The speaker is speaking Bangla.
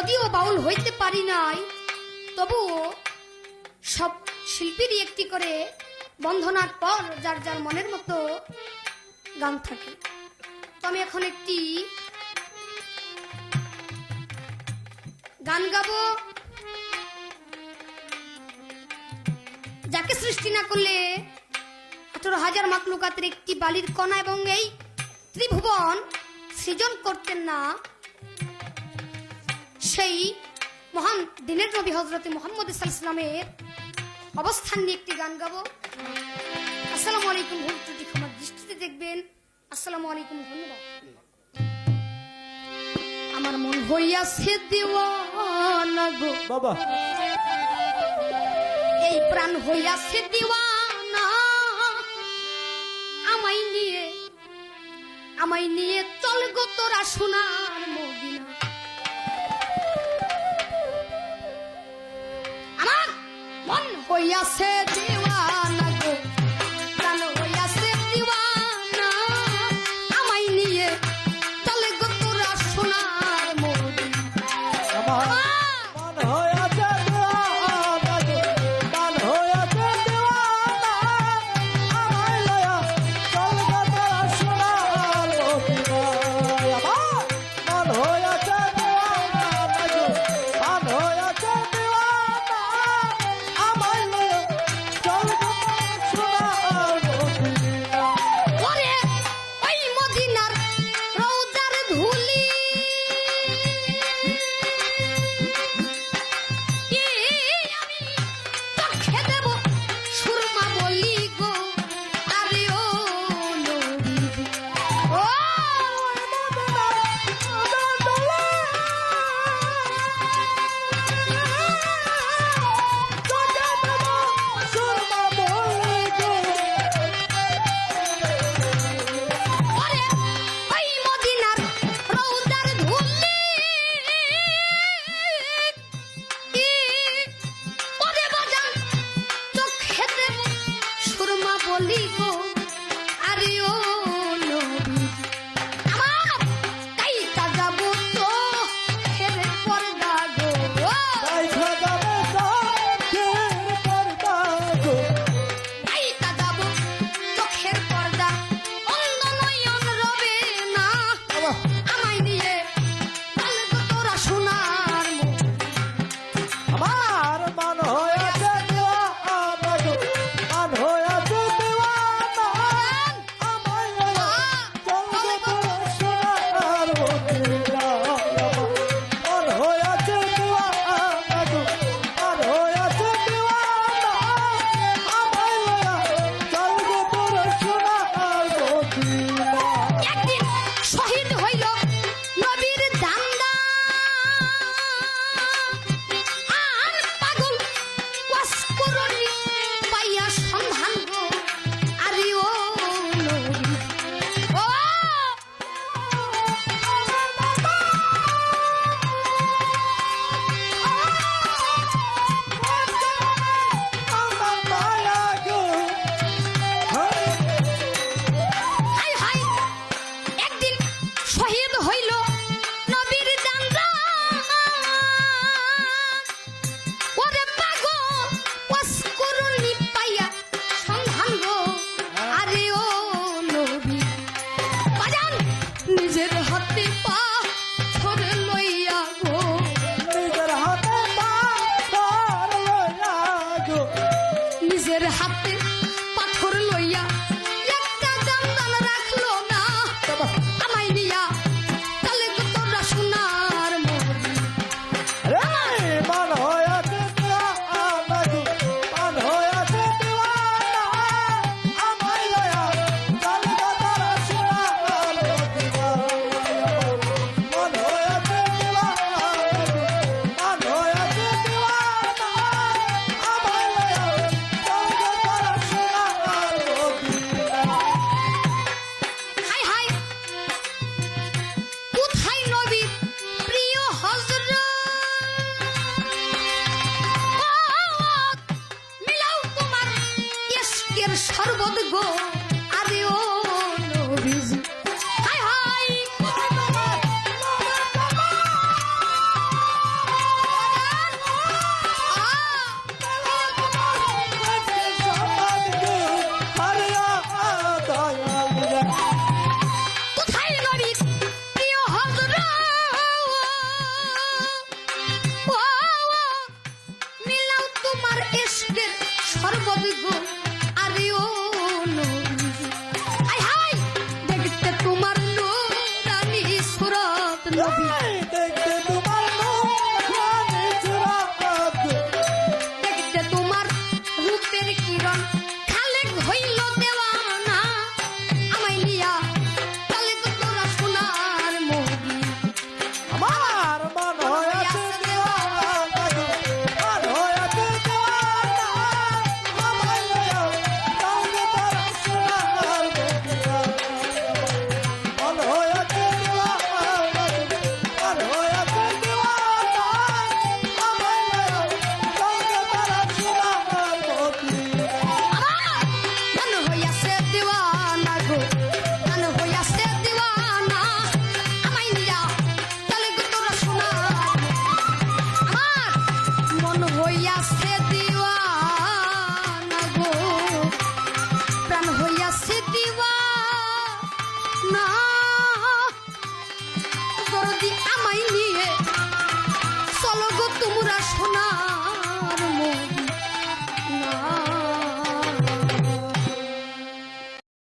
যদিও বাউল হইতে পারি নাই, তবুও সব শিল্পীরই একটি করে বন্ধনার পর যার যার মনের মতো গান থাকে। তো আমি এখন একটি গান গাবো, যাকে সৃষ্টি না করলে 18,000 মাকলুকাতের একটি বালির কণা এবং এই ত্রিভুবন সৃজন করতেন না, সেই মহান দিনের নবী হযরত মুহাম্মদ সাল্লাল্লাহু আলাইহি ওয়াসাল্লামের অবস্থান নিয়ে একটি গান গাবো। আসসালামু আলাইকুম, ভুল ত্রুটি ক্ষমার দৃষ্টিতে দেখবেন। আসসালামু আলাইকুম, ধন্যবাদ। আমার মন হইয়াছে দিওয়ানা গো বাবা, এই প্রাণ হইয়াছে দিওয়ানা, আমায় নিয়ে চল গো তোরা সোনার মদিনা। আমার মন হইয়াছে